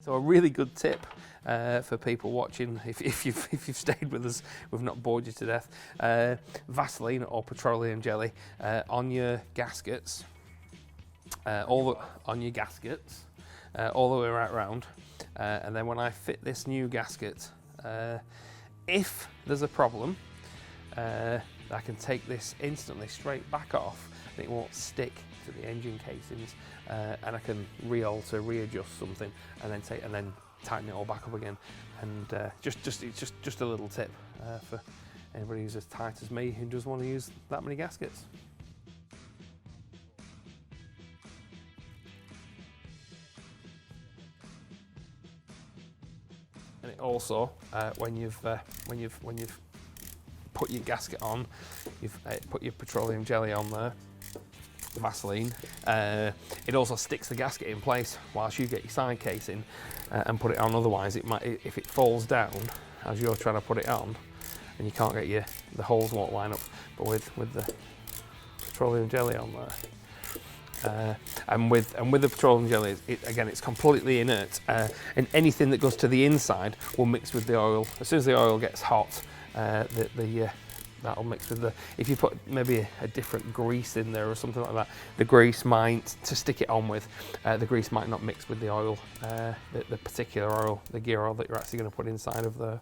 So a really good tip for people watching, if you've stayed with us, we've not bored you to death. Vaseline or petroleum jelly on your gaskets, all the way right round, and then when I fit this new gasket, if there's a problem, I can take this instantly straight back off, and it won't stick to the engine casings, and I can readjust something, and then tighten it all back up again. And it's just a little tip for anybody who's as tight as me who doesn't want to use that many gaskets. And it also, when you've put your gasket on, you've put your petroleum jelly on there, Vaseline, it also sticks the gasket in place whilst you get your side casing and put it on. Otherwise, it might, if it falls down as you're trying to put it on, and you can't get the holes won't line up. But with the petroleum jelly on there, and with the petroleum jelly, it's completely inert, and anything that goes to the inside will mix with the oil. As soon as the oil gets hot, that'll mix with if you put maybe a different grease in there or something like that, the grease might, to stick it on with, the grease might not mix with the oil, the particular oil, the gear oil that you're actually going to put inside of there.